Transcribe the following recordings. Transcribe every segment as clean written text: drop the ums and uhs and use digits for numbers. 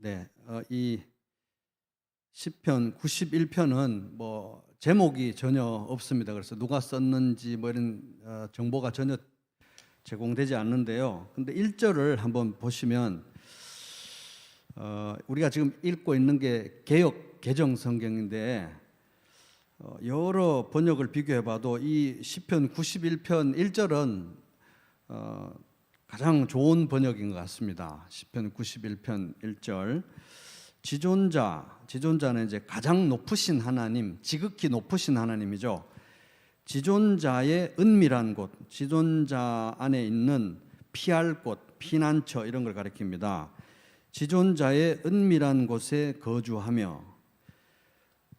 네, 이 시편 91편은 뭐 제목이 전혀 없습니다. 그래서 누가 썼는지 뭐 이런 정보가 전혀 제공되지 않는데요. 근데 1절을 한번 보시면 우리가 지금 읽고 있는 게 개역 개정 성경인데 여러 번역을 비교해봐도 이 시편 91편 1절은 가장 좋은 번역인 것 같습니다. 시편 91편 1절. 지존자는 이제 가장 높으신 하나님, 지극히 높으신 하나님이죠. 지존자의 은밀한 곳, 지존자 안에 있는 피할 곳, 피난처 이런 걸 가리킵니다. 지존자의 은밀한 곳에 거주하며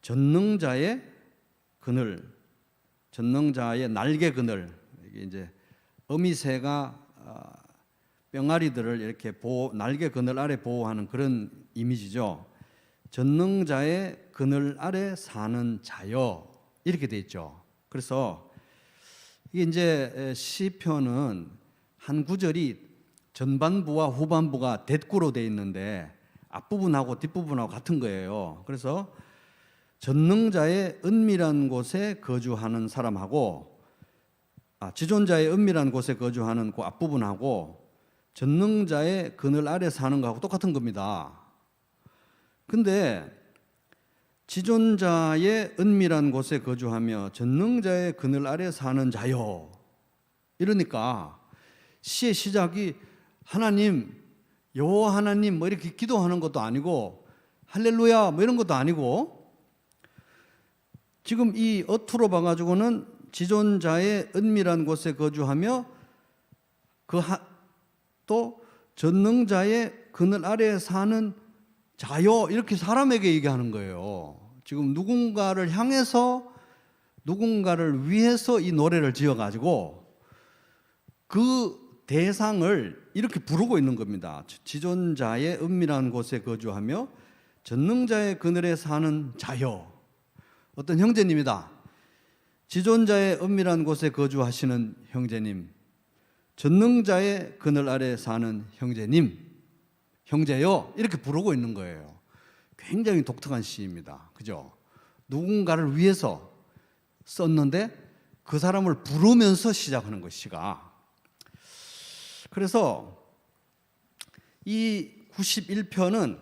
전능자의 그늘, 전능자의 날개 그늘, 이게 이제 어미새가 뿅아리들을 이렇게 날개 그늘 아래 보호하는 그런 이미지죠. 전능자의 그늘 아래 사는 자여 이렇게 돼 있죠. 그래서 이게 이제 시편은 한 구절이 전반부와 후반부가 대꾸로 돼 있는데 앞부분하고 뒷부분하고 같은 거예요. 그래서 전능자의 은밀한 곳에 거주하는 사람하고 지존자의 은밀한 곳에 거주하는 그 앞부분하고 전능자의 그늘 아래 사는 거하고 똑같은 겁니다. 근데 지존자의 은밀한 곳에 거주하며 전능자의 그늘 아래 사는 자요. 이러니까 시의 시작이 하나님, 여호와 하나님 뭐 이렇게 기도하는 것도 아니고 할렐루야 뭐 이런 것도 아니고 지금 이 어투로 봐가지고는 지존자의 은밀한 곳에 거주하며 또 전능자의 그늘 아래에 사는 자요 이렇게 사람에게 얘기하는 거예요. 지금 누군가를 향해서 누군가를 위해서 이 노래를 지어가지고 그 대상을 이렇게 부르고 있는 겁니다. 지존자의 은밀한 곳에 거주하며 전능자의 그늘에 사는 자요. 어떤 형제님이다. 지존자의 은밀한 곳에 거주하시는 형제님, 전능자의 그늘 아래 사는 형제님, 형제요 이렇게 부르고 있는 거예요. 굉장히 독특한 시입니다. 그죠? 누군가를 위해서 썼는데 그 사람을 부르면서 시작하는 것 시가. 그래서 이 91편은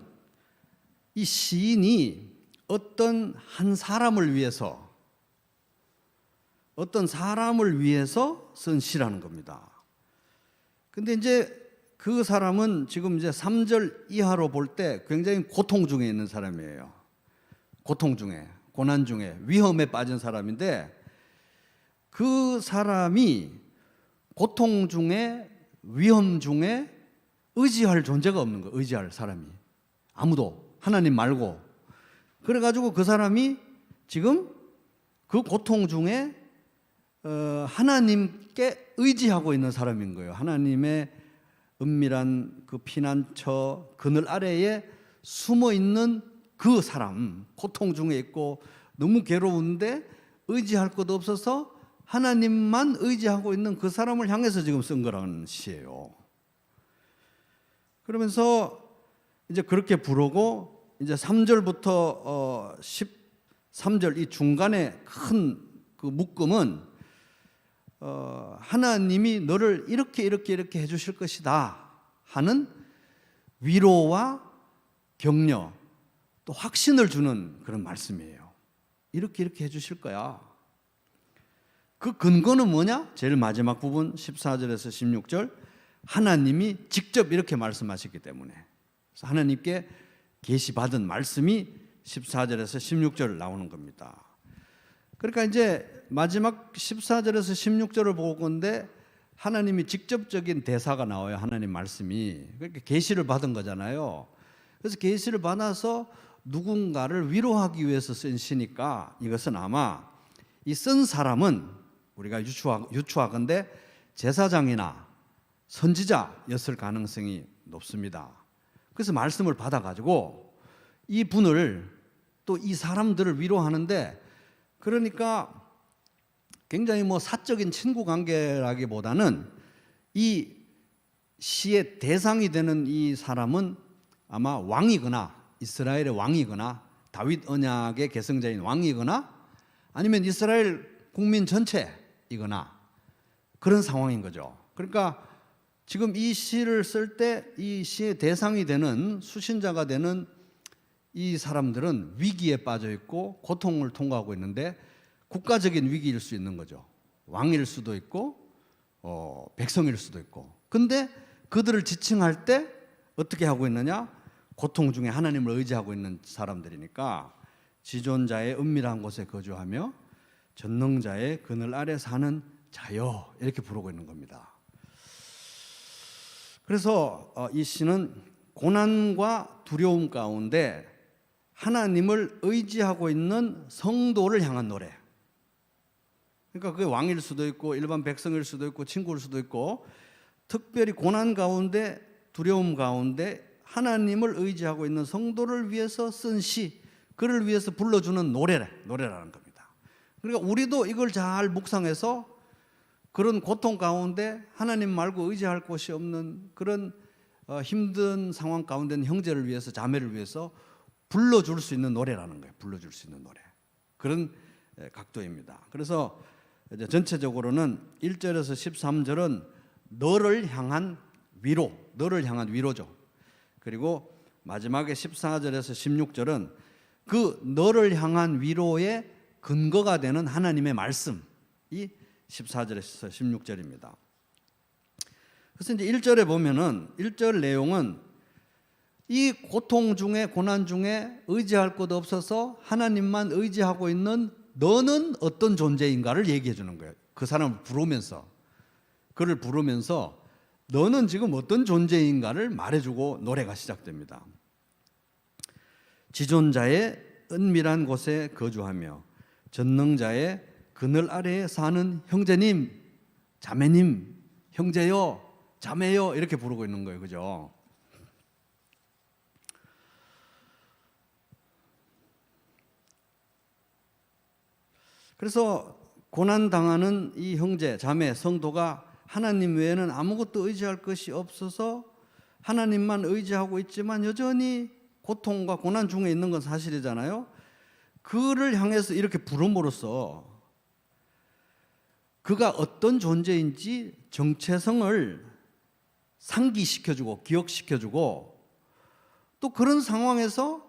이 시인이 어떤 한 사람을 위해서 쓴 시라는 겁니다. 근데 이제 그 사람은 지금 이제 3절 이하로 볼 때 굉장히 고통 중에 있는 사람이에요. 고통 중에, 고난 중에, 위험에 빠진 사람인데 그 사람이 고통 중에, 위험 중에 의지할 존재가 없는 거예요. 의지할 사람이. 아무도. 하나님 말고. 그래가지고 그 사람이 지금 그 고통 중에 하나님께 의지하고 있는 사람인 거예요. 하나님의 은밀한 그 피난처 그늘 아래에 숨어 있는 그 사람, 고통 중에 있고 너무 괴로운데 의지할 것도 없어서 하나님만 의지하고 있는 그 사람을 향해서 지금 쓴 거라는 시예요. 그러면서 이제 그렇게 부르고 이제 3절부터 13절 이 중간에 큰 그 묶음은 하나님이 너를 이렇게 해주실 것이다 하는 위로와 격려 또 확신을 주는 그런 말씀이에요. 이렇게 해주실 거야. 그 근거는 뭐냐? 제일 마지막 부분 14절에서 16절 하나님이 직접 이렇게 말씀하셨기 때문에 그래서 하나님께 계시받은 말씀이 14절에서 16절 나오는 겁니다. 그러니까 이제 마지막 14절에서 16절을 볼 건데 하나님이 직접적인 대사가 나와요. 하나님 말씀이. 그러니까 계시를 받은 거잖아요. 그래서 계시를 받아서 누군가를 위로하기 위해서 쓴 시니까 이것은 아마 이 쓴 사람은 우리가 유추하건대 제사장이나 선지자였을 가능성이 높습니다. 그래서 말씀을 받아가지고 이 분을 또 이 사람들을 위로하는데 그러니까 굉장히 뭐 사적인 친구 관계라기보다는 이 시의 대상이 되는 이 사람은 아마 왕이거나 이스라엘의 왕이거나 다윗 언약의 계승자인 왕이거나 아니면 이스라엘 국민 전체이거나 그런 상황인 거죠. 그러니까 지금 이 시를 쓸 때 이 시의 대상이 되는 수신자가 되는 이 사람들은 위기에 빠져 있고 고통을 통과하고 있는데 국가적인 위기일 수 있는 거죠. 왕일 수도 있고 백성일 수도 있고. 근데 그들을 지칭할 때 어떻게 하고 있느냐? 고통 중에 하나님을 의지하고 있는 사람들이니까 지존자의 은밀한 곳에 거주하며 전능자의 그늘 아래 사는 자여 이렇게 부르고 있는 겁니다. 그래서 이 시는 고난과 두려움 가운데 하나님을 의지하고 있는 성도를 향한 노래. 그러니까 그게 왕일 수도 있고 일반 백성일 수도 있고 친구일 수도 있고 특별히 고난 가운데 두려움 가운데 하나님을 의지하고 있는 성도를 위해서 쓴 시, 그를 위해서 불러주는 노래라는 겁니다. 그러니까 우리도 이걸 잘 묵상해서 그런 고통 가운데 하나님 말고 의지할 곳이 없는 그런 힘든 상황 가운데 있는 형제를 위해서 자매를 위해서 불러줄 수 있는 노래라는 거예요. 불러줄 수 있는 노래. 그런 각도입니다. 그래서 이제 전체적으로는 1절에서 13절은 너를 향한 위로, 너를 향한 위로죠. 그리고 마지막에 14절에서 16절은 그 너를 향한 위로의 근거가 되는 하나님의 말씀이 14절에서 16절입니다. 그래서 이제 1절에 보면은 1절 내용은 이 고통 중에 고난 중에 의지할 것 없어서 하나님만 의지하고 있는 너는 어떤 존재인가를 얘기해 주는 거예요. 그 사람을 부르면서 그를 부르면서 너는 지금 어떤 존재인가를 말해주고 노래가 시작됩니다. 지존자의 은밀한 곳에 거주하며 전능자의 그늘 아래에 사는 형제님, 자매님, 형제요, 자매요 이렇게 부르고 있는 거예요. 그죠? 그래서 고난당하는 이 형제, 자매, 성도가 하나님 외에는 아무것도 의지할 것이 없어서 하나님만 의지하고 있지만 여전히 고통과 고난 중에 있는 건 사실이잖아요. 그를 향해서 이렇게 부름으로써 그가 어떤 존재인지 정체성을 상기시켜주고 기억시켜주고 또 그런 상황에서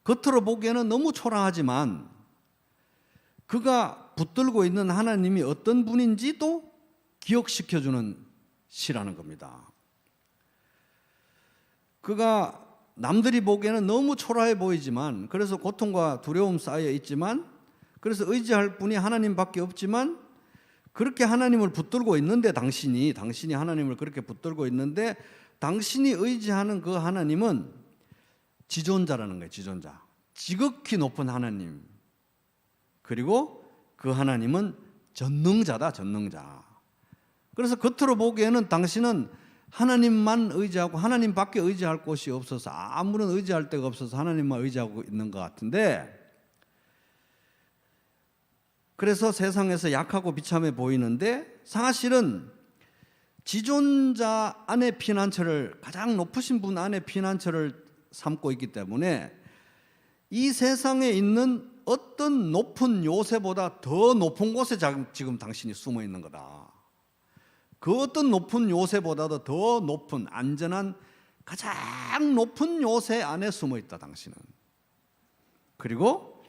겉으로 보기에는 너무 초라하지만 그가 붙들고 있는 하나님이 어떤 분인지도 기억시켜주는 시라는 겁니다. 그가 남들이 보기에는 너무 초라해 보이지만 그래서 고통과 두려움 쌓여 있지만 그래서 의지할 분이 하나님밖에 없지만 그렇게 하나님을 붙들고 있는데 당신이 하나님을 그렇게 붙들고 있는데 당신이 의지하는 그 하나님은 지존자라는 거예요. 지존자. 지극히 높은 하나님. 그리고 그 하나님은 전능자다. 전능자. 그래서 겉으로 보기에는 당신은 하나님만 의지하고 하나님밖에 의지할 곳이 없어서 아무런 의지할 데가 없어서 하나님만 의지하고 있는 것 같은데 그래서 세상에서 약하고 비참해 보이는데 사실은 지존자 안에 피난처를 가장 높으신 분 안에 피난처를 삼고 있기 때문에 이 세상에 있는 어떤 높은 요새보다 더 높은 곳에 지금 당신이 숨어 있는 거다. 그 어떤 높은 요새보다도 더 높은 안전한 가장 높은 요새 안에 숨어 있다 당신은. 그리고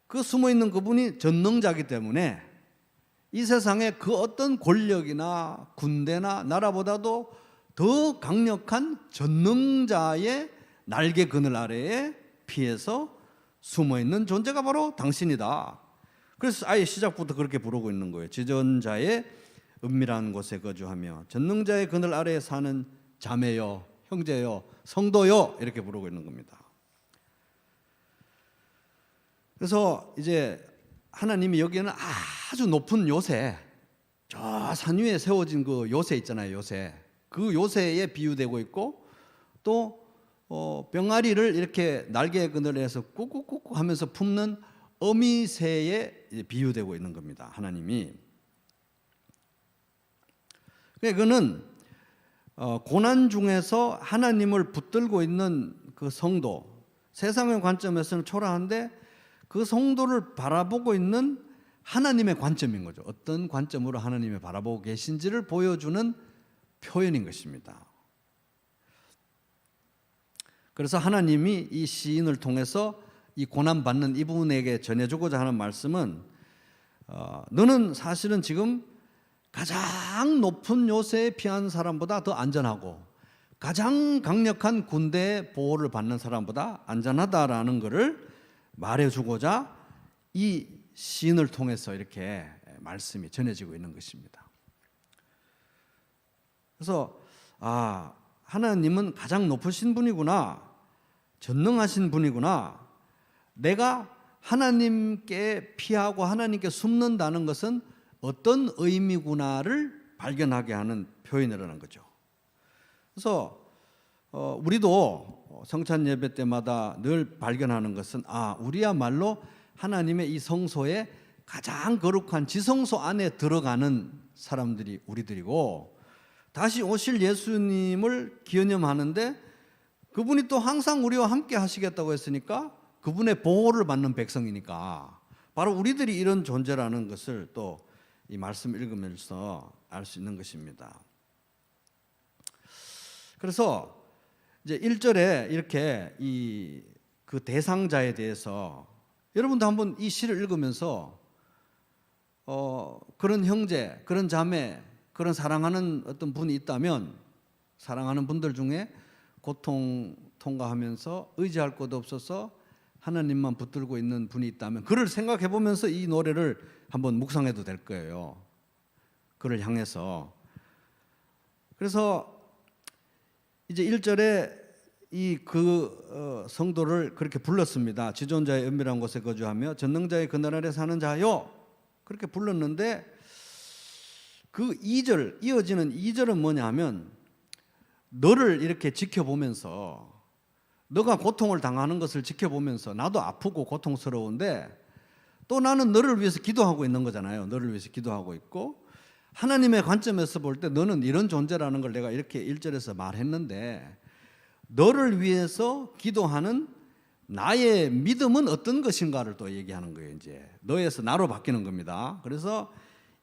그 숨어 있는 그분이 전능자이기 때문에 이 세상에 그 어떤 권력이나 군대나 나라보다도 더 강력한 전능자의 날개 그늘 아래에 피해서 숨어 있는 존재가 바로 당신이다. 그래서 아예 시작부터 그렇게 부르고 있는 거예요. 지존자의 은밀한 곳에 거주하며 전능자의 그늘 아래에 사는 자매여, 형제여, 성도여 이렇게 부르고 있는 겁니다. 그래서 이제 하나님이 여기에는 아주 높은 요새, 저 산 위에 세워진 그 요새 있잖아요. 요새. 그 요새에 비유되고 있고 또 병아리를 이렇게 날개 그늘에서 꾹꾹꾹 하면서 품는 어미새에 비유되고 있는 겁니다. 하나님이. 그거는 고난 중에서 하나님을 붙들고 있는 그 성도, 세상의 관점에서는 초라한데 그 성도를 바라보고 있는 하나님의 관점인 거죠. 어떤 관점으로 하나님을 바라보고 계신지를 보여주는 표현인 것입니다. 그래서 하나님이 이 시인을 통해서 이 고난받는 이분에게 전해주고자 하는 말씀은 너는 사실은 지금 가장 높은 요새에 피한 사람보다 더 안전하고 가장 강력한 군대의 보호를 받는 사람보다 안전하다라는 것을 말해주고자 이 시인을 통해서 이렇게 말씀이 전해지고 있는 것입니다. 그래서 하나님은 가장 높으신 분이구나, 전능하신 분이구나, 내가 하나님께 피하고 하나님께 숨는다는 것은 어떤 의미구나를 발견하게 하는 표현이라는 거죠. 그래서 우리도 성찬 예배 때마다 늘 발견하는 것은 우리야말로 하나님의 이 성소에 가장 거룩한 지성소 안에 들어가는 사람들이 우리들이고, 다시 오실 예수님을 기념하는데 그분이 또 항상 우리와 함께 하시겠다고 했으니까 그분의 보호를 받는 백성이니까 바로 우리들이 이런 존재라는 것을 또 이 말씀 읽으면서 알 수 있는 것입니다. 그래서 이제 1절에 이렇게 그 대상자에 대해서 여러분도 한번 이 시를 읽으면서 그런 형제, 그런 자매, 그런 사랑하는 어떤 분이 있다면, 사랑하는 분들 중에 고통 통과하면서 의지할 곳 없어서 하나님만 붙들고 있는 분이 있다면 그를 생각해 보면서 이 노래를 한번 묵상해도 될 거예요. 그를 향해서. 그래서 이제 1절에 성도를 그렇게 불렀습니다. 지존자의 은밀한 곳에 거주하며 전능자의 그늘 아래 사는 자요, 그렇게 불렀는데 그 2절, 이어지는 2절은 뭐냐 하면 너를 이렇게 지켜보면서, 너가 고통을 당하는 것을 지켜보면서 나도 아프고 고통스러운데 또 나는 너를 위해서 기도하고 있는 거잖아요. 너를 위해서 기도하고 있고, 하나님의 관점에서 볼 때 너는 이런 존재라는 걸 내가 이렇게 1절에서 말했는데 너를 위해서 기도하는 나의 믿음은 어떤 것인가를 또 얘기하는 거예요. 이제 너에서 나로 바뀌는 겁니다. 그래서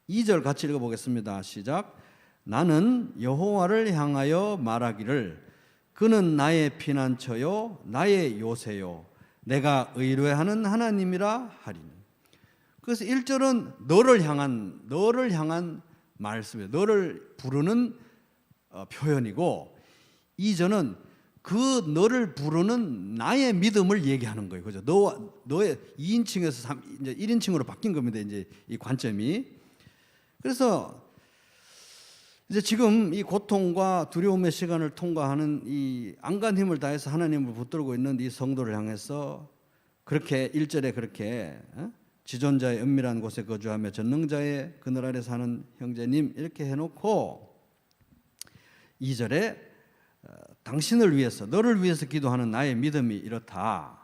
2절 같이 읽어보겠습니다. 시작. 나는 여호와를 향하여 말하기를 그는 나의 피난처요 나의 요새요 내가 의뢰하는 하나님이라 하리니. 그래서 1절은 너를 향한 말씀이에요. 너를 부르는 표현이고, 2절은 그 너를 부르는 나의 믿음을 얘기하는 거예요. 그죠? 너의 2인칭에서 이제 1인칭으로 바뀐 겁니다. 이제 이 관점이. 그래서 이제 지금 이 고통과 두려움의 시간을 통과하는 이 안간 힘을 다해서 하나님을 붙들고 있는 이 성도를 향해서 그렇게 1절에 그렇게 지존자의 은밀한 곳에 거주하며 전능자의 그늘 아래 사는 형제님 이렇게 해놓고 2절에 당신을 위해서, 너를 위해서 기도하는 나의 믿음이 이렇다.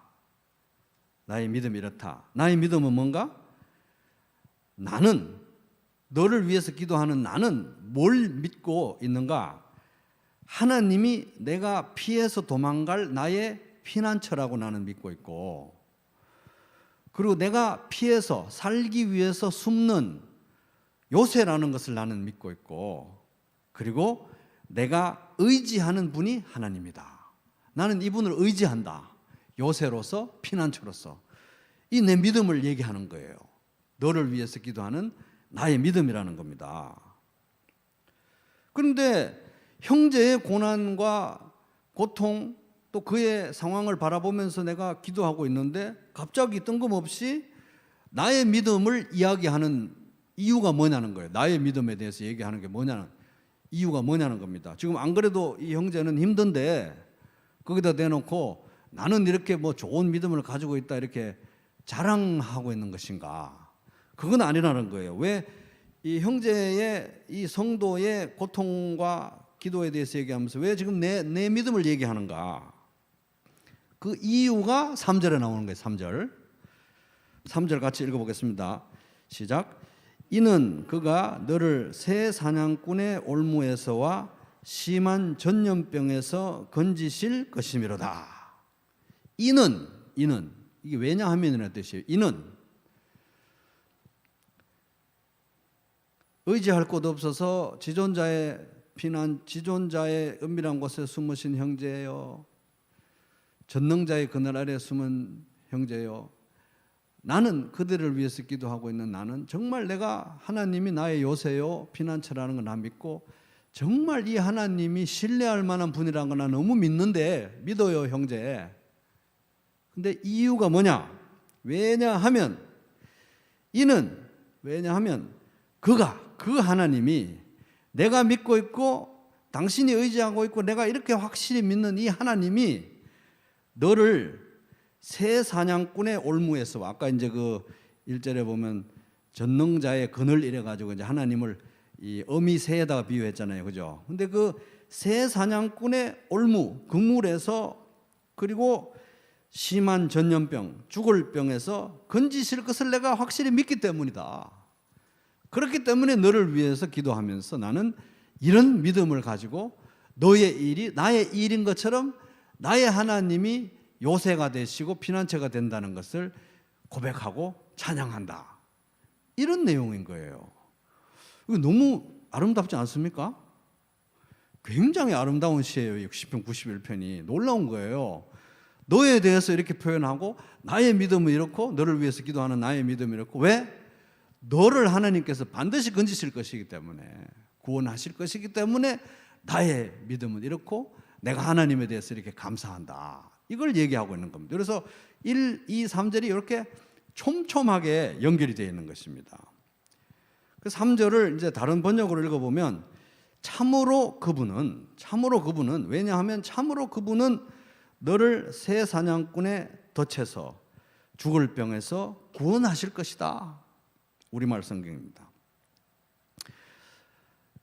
나의 믿음이 이렇다. 나의 믿음은 뭔가? 나는, 너를 위해서 기도하는 나는 뭘 믿고 있는가? 하나님이 내가 피해서 도망갈 나의 피난처라고 나는 믿고 있고, 그리고 내가 피해서 살기 위해서 숨는 요새라는 것을 나는 믿고 있고, 그리고 내가 의지하는 분이 하나님이다. 나는 이분을 의지한다. 요새로서, 피난처로서. 이 내 믿음을 얘기하는 거예요. 너를 위해서 기도하는 나의 믿음이라는 겁니다. 그런데 형제의 고난과 고통, 또 그의 상황을 바라보면서 내가 기도하고 있는데 갑자기 뜬금없이 나의 믿음을 이야기하는 이유가 뭐냐는 거예요. 나의 믿음에 대해서 얘기하는 게 뭐냐는, 이유가 뭐냐는 겁니다. 지금 안 그래도 이 형제는 힘든데 거기다 대놓고 나는 이렇게 뭐 좋은 믿음을 가지고 있다 이렇게 자랑하고 있는 것인가? 그건 아니라는 거예요. 왜 이 형제의, 이 성도의 고통과 기도에 대해서 얘기하면서 왜 지금 내 믿음을 얘기하는가? 그 이유가 3절에 나오는 거예요. 3절 같이 읽어보겠습니다. 시작. 이는 그가 너를 새 사냥꾼의 올무에서와 심한 전염병에서 건지실 것이미로다. 이는 이게 왜냐하면이라는 뜻이에요. 이는 의지할 곳 없어서 지존자의 은밀한 곳에 숨으신 형제여, 전능자의 그늘 아래 숨은 형제여, 나는 그들을 위해서 기도하고 있는 나는 정말 내가 하나님이 나의 요새요 피난처라는 걸 나 믿고 정말 이 하나님이 신뢰할 만한 분이라는 걸 나 너무 믿는데, 믿어요 형제. 근데 이유가 뭐냐? 왜냐하면 그 하나님이 내가 믿고 있고 당신이 의지하고 있고 내가 이렇게 확실히 믿는 이 하나님이 너를 새 사냥꾼의 올무에서, 아까 이제 그 1절에 보면 전능자의 그늘 이래 가지고 이제 하나님을 이 어미 새에다가 비유했잖아요. 그죠? 근데 그 새 사냥꾼의 올무, 그물에서, 그리고 심한 전염병, 죽을 병에서 건지실 것을 내가 확실히 믿기 때문이다. 그렇기 때문에 너를 위해서 기도하면서 나는 이런 믿음을 가지고 너의 일이 나의 일인 것처럼 나의 하나님이 요새가 되시고 피난처가 된다는 것을 고백하고 찬양한다. 이런 내용인 거예요. 이거 너무 아름답지 않습니까? 굉장히 아름다운 시예요. 시편 91편이. 놀라운 거예요. 너에 대해서 이렇게 표현하고 나의 믿음은 이렇고 너를 위해서 기도하는 나의 믿음이 이렇고. 왜? 너를 하나님께서 반드시 건지실 것이기 때문에, 구원하실 것이기 때문에 나의 믿음은 이렇고 내가 하나님에 대해서 이렇게 감사한다. 이걸 얘기하고 있는 겁니다. 그래서 1, 2, 3절이 이렇게 촘촘하게 연결이 되어 있는 것입니다. 그 3절을 이제 다른 번역으로 읽어보면 참으로 그분은 왜냐하면 참으로 그분은 너를 새 사냥꾼의 덫에서 죽을 병에서 구원하실 것이다. 우리말 성경입니다.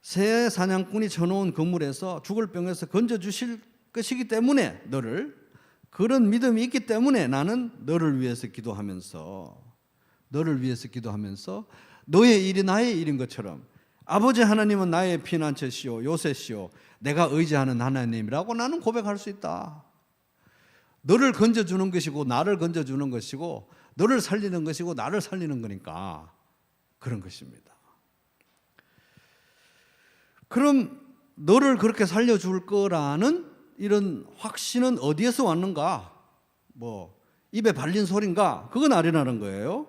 새 사냥꾼이 쳐놓은 그물에서 죽을 병에서 건져주실 것이기 때문에 너를, 그런 믿음이 있기 때문에 나는 너를 위해서 기도하면서 너의 일이 나의 일인 것처럼 아버지 하나님은 나의 피난처시오 요새시오 내가 의지하는 하나님이라고 나는 고백할 수 있다. 너를 건져주는 것이고 나를 건져주는 것이고 너를 살리는 것이고 나를 살리는 거니까 그런 것입니다. 그럼 너를 그렇게 살려줄 거라는 이런 확신은 어디에서 왔는가? 입에 발린 소린가? 그건 아니라는 거예요.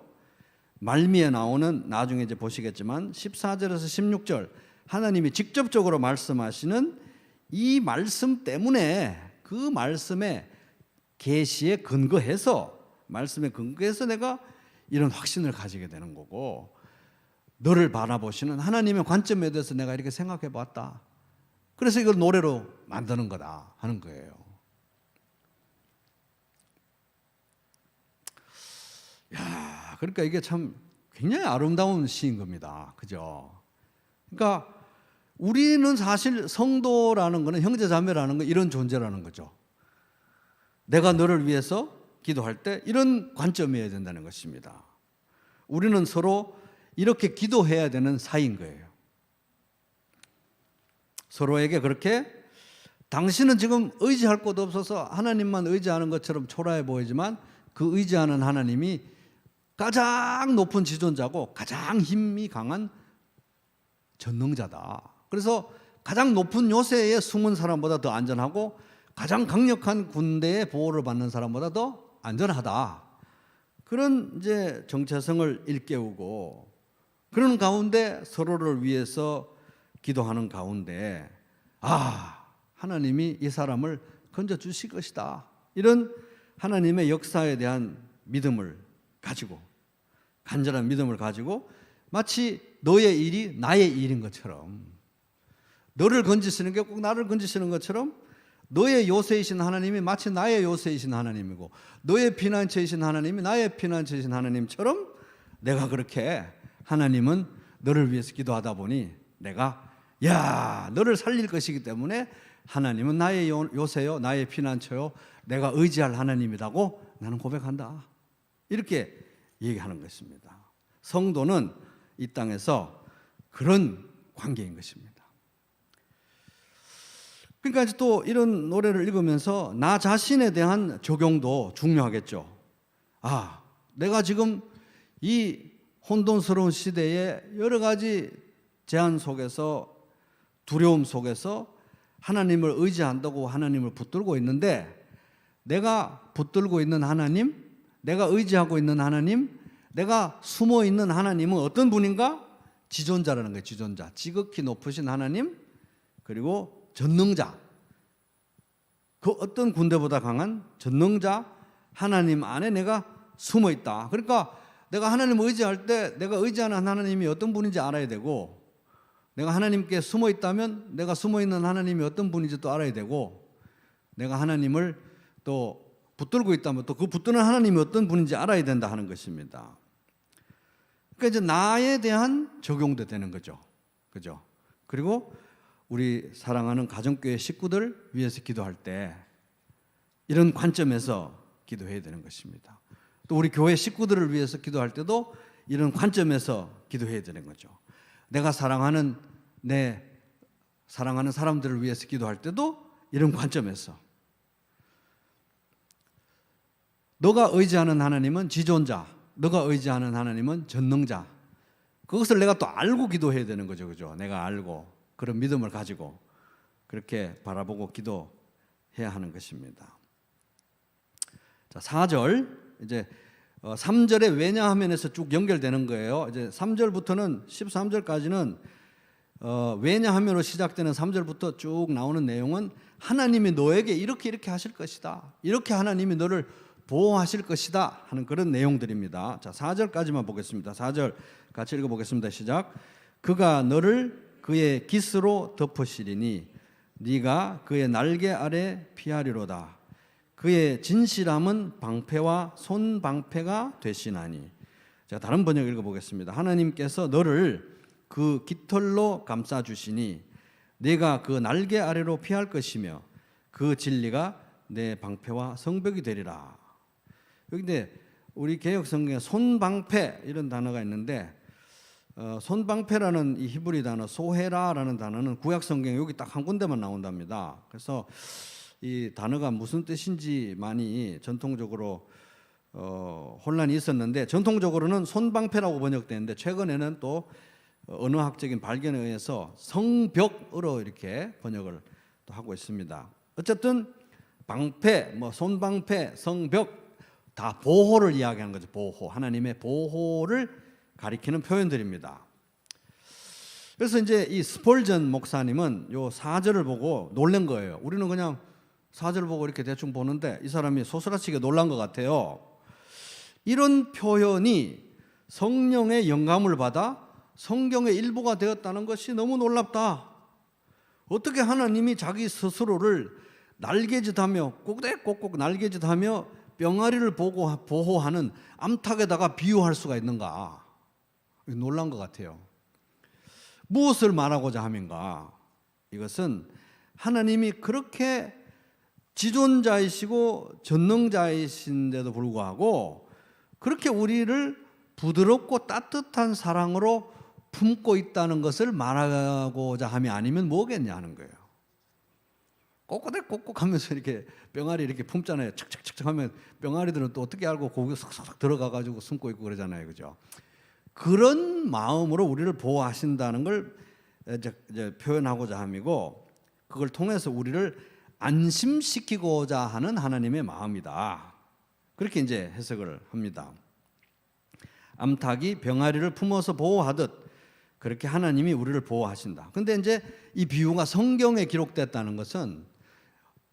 말미에 나오는, 나중에 이제 보시겠지만 14절에서 16절 하나님이 직접적으로 말씀하시는 이 말씀 때문에, 그 말씀의 계시에 근거해서 내가 이런 확신을 가지게 되는 거고, 너를 바라보시는 하나님의 관점에 대해서 내가 이렇게 생각해 봤다. 그래서 이걸 노래로 만드는 거다 하는 거예요. 야, 그러니까 이게 참 굉장히 아름다운 시인 겁니다. 그죠? 그러니까 우리는 사실 성도라는 거는, 형제자매라는 건 이런 존재라는 거죠. 내가 너를 위해서 기도할 때 이런 관점이어야 된다는 것입니다. 우리는 서로 이렇게 기도해야 되는 사이인 거예요. 서로에게 그렇게, 당신은 지금 의지할 곳 없어서 하나님만 의지하는 것처럼 초라해 보이지만 그 의지하는 하나님이 가장 높은 지존자고 가장 힘이 강한 전능자다. 그래서 가장 높은 요새에 숨은 사람보다 더 안전하고 가장 강력한 군대의 보호를 받는 사람보다 더 안전하다. 그런 이제 정체성을 일깨우고, 그런 가운데 서로를 위해서 기도하는 가운데, 하나님이 이 사람을 건져 주실 것이다. 이런 하나님의 역사에 대한 믿음을 가지고, 간절한 믿음을 가지고, 마치 너의 일이 나의 일인 것처럼, 너를 건지시는 게 꼭 나를 건지시는 것처럼, 너의 요새이신 하나님이 마치 나의 요새이신 하나님이고, 너의 피난처이신 하나님이 나의 피난처이신 하나님처럼, 내가 그렇게 하나님은 너를 위해서 기도하다 보니 내가, 너를 살릴 것이기 때문에 하나님은 나의 요새요 나의 피난처요 내가 의지할 하나님이라고 나는 고백한다. 이렇게 얘기하는 것입니다. 성도는 이 땅에서 그런 관계인 것입니다. 그러니까 이제 또 이런 노래를 읽으면서 나 자신에 대한 적용도 중요하겠죠. 아, 내가 지금 이 혼돈스러운 시대에 여러 가지 제한 속에서, 두려움 속에서 하나님을 의지한다고 하나님을 붙들고 있는데, 내가 붙들고 있는 하나님, 내가 의지하고 있는 하나님, 내가 숨어 있는 하나님은 어떤 분인가? 지존자라는 거예요. 지존자. 지극히 높으신 하나님, 그리고 전능자. 그 어떤 군대보다 강한 전능자 하나님 안에 내가 숨어 있다. 그러니까 내가 하나님을 의지할 때 내가 의지하는 하나님이 어떤 분인지 알아야 되고, 내가 하나님께 숨어 있다면 내가 숨어 있는 하나님이 어떤 분인지 또 알아야 되고, 내가 하나님을 또 붙들고 있다면 또 그 붙드는 하나님이 어떤 분인지 알아야 된다 하는 것입니다. 그러니까 이제 나에 대한 적용도 되는 거죠. 그죠? 그리고 우리 사랑하는 가정교회 식구들 위해서 기도할 때 이런 관점에서 기도해야 되는 것입니다. 또 우리 교회 식구들을 위해서 기도할 때도 이런 관점에서 기도해야 되는 거죠. 내가 사랑하는 내 사랑하는 사람들을 위해서 기도할 때도 이런 관점에서, 너가 의지하는 하나님은 지존자, 너가 의지하는 하나님은 전능자. 그것을 내가 또 알고 기도해야 되는 거죠. 그죠? 내가 알고 그런 믿음을 가지고 그렇게 바라보고 기도해야 하는 것입니다. 자, 4절 이제 3절에 왜냐하면에서 쭉 연결되는 거예요. 이제 3절부터는 13절까지는 왜냐하면으로 시작되는 3절부터 쭉 나오는 내용은 하나님이 너에게 이렇게 하실 것이다, 이렇게 하나님이 너를 보호하실 것이다 하는 그런 내용들입니다. 자, 4절까지만 보겠습니다. 4절 같이 읽어보겠습니다. 시작. 그가 너를 그의 깃으로 덮으시리니 네가 그의 날개 아래 피하리로다. 그의 진실함은 방패와 손방패가 되시나니. 제가 다른 번역 읽어보겠습니다. 하나님께서 너를 그 깃털로 감싸주시니 네가 그 날개 아래로 피할 것이며 그 진리가 내 방패와 성벽이 되리라. 여기인데 우리 개역 성경에 손방패 이런 단어가 있는데, 손방패라는 이 히브리 단어 소헤라라는 단어는 구약 성경에 여기 딱 한 군데만 나온답니다. 그래서 이 단어가 무슨 뜻인지 많이 전통적으로 혼란이 있었는데, 전통적으로는 손방패라고 번역되는데 최근에는 또 언어학적인 발견에 의해서 성벽으로 이렇게 번역을 또 하고 있습니다. 어쨌든 방패, 뭐 손방패, 성벽 다 보호를 이야기하는 거죠. 보호, 하나님의 보호를 가리키는 표현들입니다. 그래서 이제 이 스펄전 목사님은 요 4절을 보고 놀란 거예요. 우리는 그냥 4절 보고 이렇게 대충 보는데 이 사람이 소스라치게 놀란 것 같아요. 이런 표현이 성령의 영감을 받아 성경의 일부가 되었다는 것이 너무 놀랍다. 어떻게 하나님이 자기 스스로를 날개짓하며 꼭꼭 날개짓하며 병아리를 보호하는 암탉에다가 비유할 수가 있는가? 놀란 것 같아요. 무엇을 말하고자 함인가? 이것은 하나님이 그렇게 지존자이시고 전능자이신데도 불구하고 그렇게 우리를 부드럽고 따뜻한 사랑으로 품고 있다는 것을 말하고자 함이 아니면 뭐겠냐는 거예요. 꼬꼬댁 하면서 이렇게 병아리 이렇게 품잖아요. 척척척척 하면 병아리들은 또 어떻게 알고 고기 쏙쏙 들어가가지고 숨고 있고 그러잖아요. 그죠? 그런 마음으로 우리를 보호하신다는 걸 이제 표현하고자 함이고, 그걸 통해서 우리를 안심시키고자 하는 하나님의 마음이다. 그렇게 이제 해석을 합니다. 암탉이 병아리를 품어서 보호하듯 그렇게 하나님이 우리를 보호하신다. 근데 이제 이 비유가 성경에 기록됐다는 것은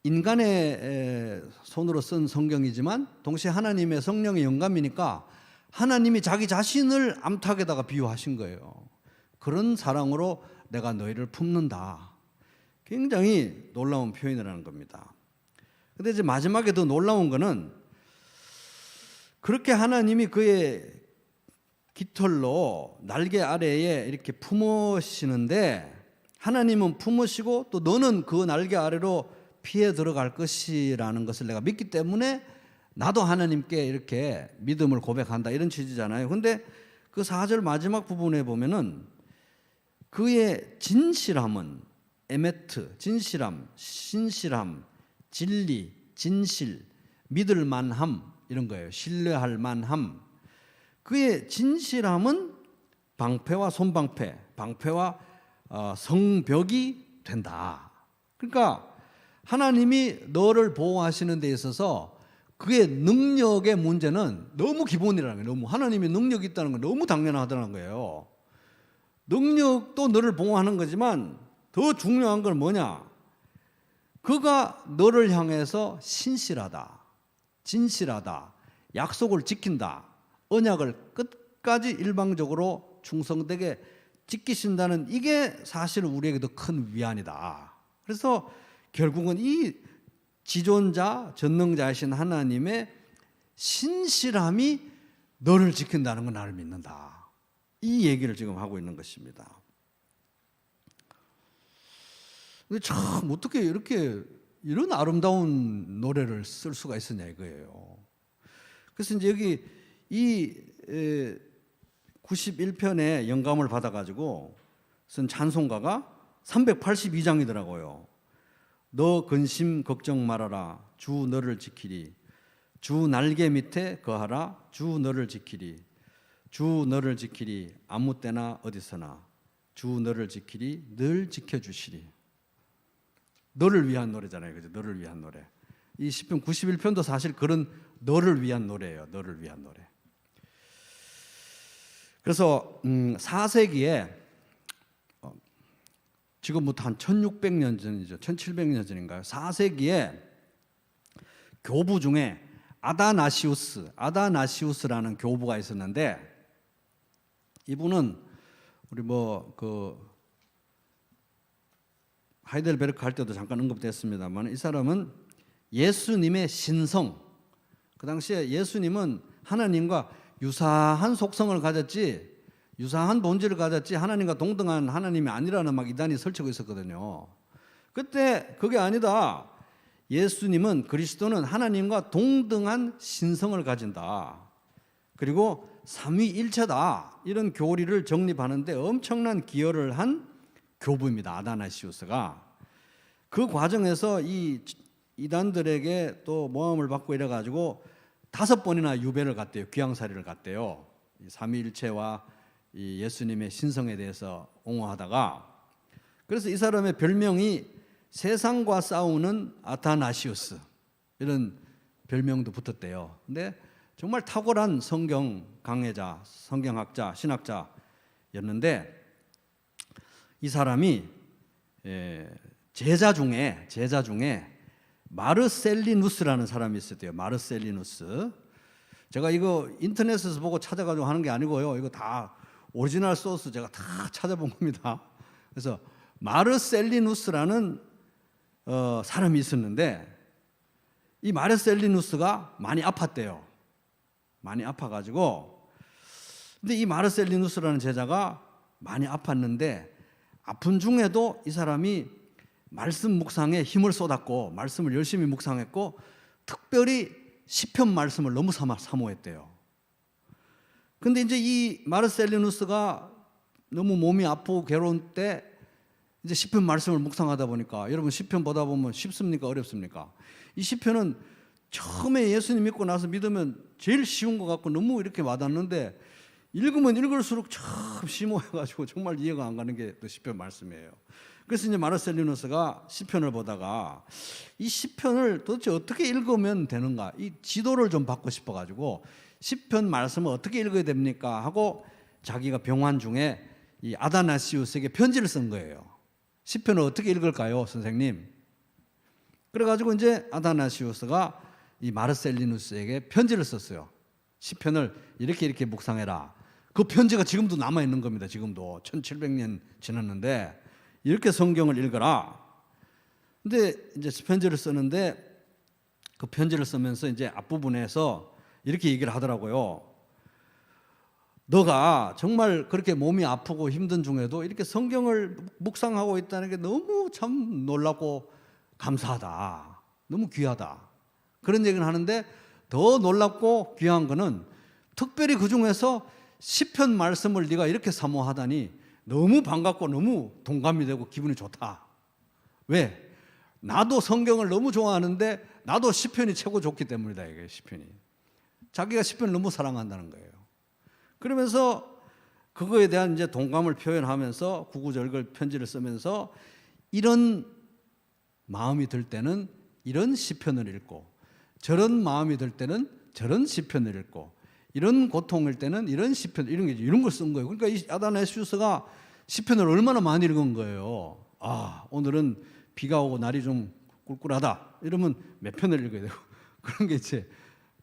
인간의 손으로 쓴 성경이지만 동시에 하나님의 성령의 영감이니까 하나님이 자기 자신을 암탉에다가 비유하신 거예요. 그런 사랑으로 내가 너희를 품는다. 굉장히 놀라운 표현이라는 겁니다. 근데 이제 마지막에 더 놀라운 거는 그렇게 하나님이 그의 깃털로 날개 아래에 이렇게 품으시는데, 하나님은 품으시고 또 너는 그 날개 아래로 피해 들어갈 것이라는 것을 내가 믿기 때문에 나도 하나님께 이렇게 믿음을 고백한다, 이런 취지잖아요. 근데 그 4절 마지막 부분에 보면은 그의 진실함은 에메트, 진실함, 신실함, 진리, 진실, 믿을 만함 이런 거예요. 신뢰할 만함. 그의 진실함은 방패와 손방패, 방패와 성벽이 된다. 그러니까 하나님이 너를 보호하시는 데 있어서 그의 능력의 문제는 너무 기본이라는 거예요. 너무 하나님의 능력이 있다는 건 너무 당연하다는 거예요. 능력도 너를 보호하는 거지만 더 중요한 건 뭐냐? 그가 너를 향해서 신실하다, 진실하다, 약속을 지킨다, 언약을 끝까지 일방적으로 충성되게 지키신다는 이게 사실 우리에게도 큰 위안이다. 그래서 결국은 이 지존자, 전능자이신 하나님의 신실함이 너를 지킨다는 건 나를 믿는다. 이 얘기를 지금 하고 있는 것입니다. 근데 참 어떻게 이렇게 이런 아름다운 노래를 쓸 수가 있었냐 이거예요. 그래서 이제 여기 이 91편의 영감을 받아가지고 쓴 찬송가가 382장이더라고요. 너 근심 걱정 말아라. 주 너를 지키리. 주 날개 밑에 거하라. 주 너를 지키리. 주 너를 지키리. 아무 때나 어디서나. 주 너를 지키리. 늘 지켜주시리. 너를 위한 노래잖아요. 그죠? 너를 위한 노래. 이 시편 91편도 사실 그런 너를 위한 노래예요. 너를 위한 노래. 그래서 4세기에 지금부터 한 1600년 전이죠. 1700년 전인가요? 4세기에 교부 중에 아다나시우스라는 교부가 있었는데 이분은 우리 하이델베르크 할 때도 잠깐 언급됐습니다만 이 사람은 예수님의 신성, 그 당시에 예수님은 하나님과 유사한 속성을 가졌지, 유사한 본질을 가졌지 하나님과 동등한 하나님이 아니라는 막 이단이 설치고 있었거든요. 그때 그게 아니다. 예수님은, 그리스도는 하나님과 동등한 신성을 가진다. 그리고 삼위일체다. 이런 교리를 정립하는데 엄청난 기여를 한 교부입니다. 아다나시우스가. 그 과정에서 이 이단들에게 또 모함을 받고 이래가지고 5번이나 유배를 갔대요. 귀양살이를 갔대요. 삼위일체와 이 예수님의 신성에 대해서 옹호하다가. 그래서 이 사람의 별명이 세상과 싸우는 아타나시우스, 이런 별명도 붙었대요. 근데 정말 탁월한 성경 강해자, 성경학자, 신학자였는데 이 사람이 제자 중에 마르셀리누스라는 사람이 있었대요. 마르셀리누스. 제가 이거 인터넷에서 보고 찾아가지고 하는 게 아니고요. 이거 다 오리지널 소스 제가 다 찾아본 겁니다. 그래서 마르셀리누스라는 사람이 있었는데 이 마르셀리누스가 많이 아팠대요. 많이 아파가지고. 근데 이 마르셀리누스라는 제자가 많이 아팠는데 아픈 중에도 이 사람이 말씀 묵상에 힘을 쏟았고 말씀을 열심히 묵상했고 특별히 시편 말씀을 너무 사모했대요. 근데 이제 이 마르셀리누스가 너무 몸이 아프고 괴로운 때 이제 시편 말씀을 묵상하다 보니까, 여러분 시편 보다 보면 쉽습니까? 어렵습니까? 이 시편은 처음에 예수님 믿고 나서 믿으면 제일 쉬운 것 같고 너무 이렇게 와닿는데 읽으면 읽을수록 참 심오해가지고 정말 이해가 안 가는 게 또 시편 말씀이에요. 그래서 이제 마르셀리누스가 시편을 보다가 이 시편을 도대체 어떻게 읽으면 되는가, 이 지도를 좀 받고 싶어가지고 시편 말씀을 어떻게 읽어야 됩니까 하고 자기가 병환 중에 이 아다나시우스에게 편지를 쓴 거예요. 시편을 어떻게 읽을까요, 선생님? 그래가지고 이제 아다나시우스가 이 마르셀리누스에게 편지를 썼어요. 시편을 이렇게 묵상해라. 그 편지가 지금도 남아 있는 겁니다. 지금도 1700년 지났는데 이렇게 성경을 읽어라. 근데 이제 편지를 쓰는데 그 편지를 쓰면서 이제 앞부분에서 이렇게 얘기를 하더라고요. 너가 정말 그렇게 몸이 아프고 힘든 중에도 이렇게 성경을 묵상하고 있다는 게 너무 참 놀랍고 감사하다. 너무 귀하다. 그런 얘기를 하는데 더 놀랍고 귀한 거는 특별히 그 중에서 시편 말씀을 네가 이렇게 사모하다니 너무 반갑고 너무 동감이 되고 기분이 좋다. 왜? 나도 성경을 너무 좋아하는데 나도 시편이 최고 좋기 때문이다. 이게 시편이. 자기가 시편을 너무 사랑한다는 거예요. 그러면서 그거에 대한 이제 동감을 표현하면서 구구절절 편지를 쓰면서 이런 마음이 들 때는 이런 시편을 읽고 저런 마음이 들 때는 저런 시편을 읽고 이런 고통일 때는 이런 시편 이런 걸 쓴 거예요. 그러니까 이 아다나시우스가 시편을 얼마나 많이 읽은 거예요. 아, 오늘은 비가 오고 날이 좀 꿀꿀하다. 이러면 몇 편을 읽어야 되고 그런 게 이제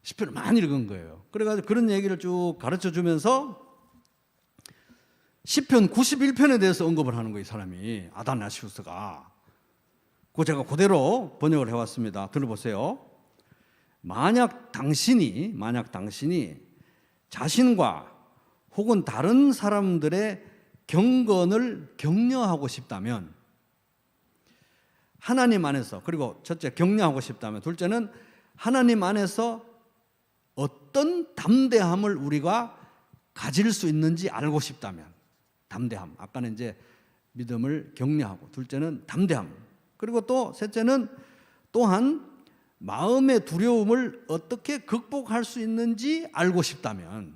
시편을 많이 읽은 거예요. 그래가지고 그런 얘기를 쭉 가르쳐 주면서 시편 91편에 대해서 언급을 하는 거예요. 이 사람이 아다나시우스가. 그거 제가 그대로 번역을 해왔습니다. 들어보세요. 만약 당신이 자신과 혹은 다른 사람들의 경건을 격려하고 싶다면 하나님 안에서, 그리고 첫째 격려하고 싶다면, 둘째는 하나님 안에서 어떤 담대함을 우리가 가질 수 있는지 알고 싶다면, 담대함. 아까는 이제 믿음을 격려하고, 둘째는 담대함. 그리고 또 셋째는 또한 마음의 두려움을 어떻게 극복할 수 있는지 알고 싶다면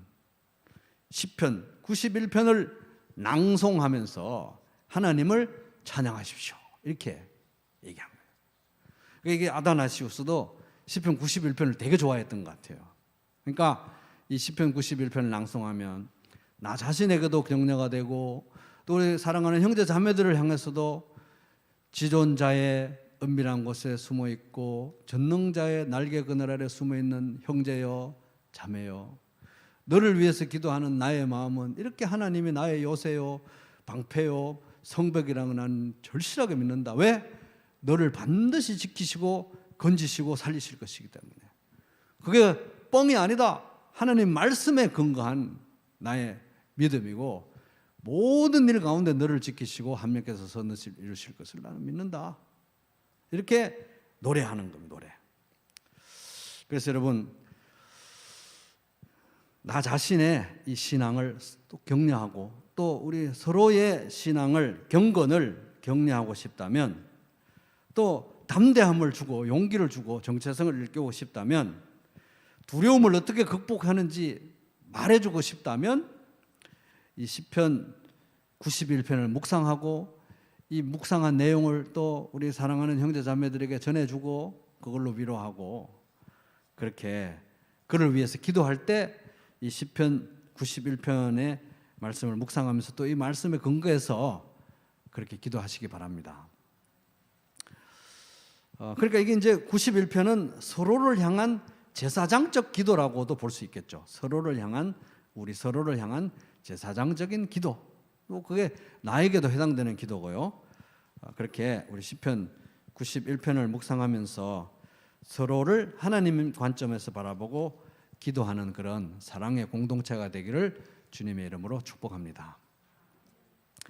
시편 91편을 낭송하면서 하나님을 찬양하십시오. 이렇게 얘기한 거예요. 그러니까 이게 아다나시우스도 시편 91편을 되게 좋아했던 것 같아요. 그러니까 이 시편 91편을 낭송하면 나 자신에게도 격려가 되고 또 우리 사랑하는 형제 자매들을 향해서도 지존자의 은밀한 곳에 숨어 있고 전능자의 날개 그늘 아래 숨어 있는 형제여 자매여, 너를 위해서 기도하는 나의 마음은 이렇게 하나님이 나의 요새요 방패요 성벽이라는 난 절실하게 믿는다. 왜? 너를 반드시 지키시고 건지시고 살리실 것이기 때문에. 그게 뻥이 아니다. 하나님 말씀에 근거한 나의 믿음이고 모든 일 가운데 너를 지키시고 한 명께서 선을 이루실 것을 나는 믿는다. 이렇게 노래하는 겁니다. 노래. 그래서 여러분, 나 자신의 이 신앙을 또 격려하고 또 우리 서로의 신앙을 경건을 격려하고 싶다면, 또 담대함을 주고 용기를 주고 정체성을 일깨우고 싶다면, 두려움을 어떻게 극복하는지 말해주고 싶다면 이 시편 91편을 묵상하고 이 묵상한 내용을 또 우리 사랑하는 형제 자매들에게 전해주고 그걸로 위로하고, 그렇게 그를 위해서 기도할 때 이 시편 91편의 말씀을 묵상하면서 또 이 말씀에 근거해서 그렇게 기도하시기 바랍니다. 그러니까 이게 이제 91편은 서로를 향한 제사장적 기도라고도 볼 수 있겠죠. 우리 서로를 향한 제사장적인 기도. 또 그게 나에게도 해당되는 기도고요. 그렇게 우리 시편 91편을 묵상하면서 서로를 하나님 관점에서 바라보고 기도하는 그런 사랑의 공동체가 되기를 주님의 이름으로 축복합니다.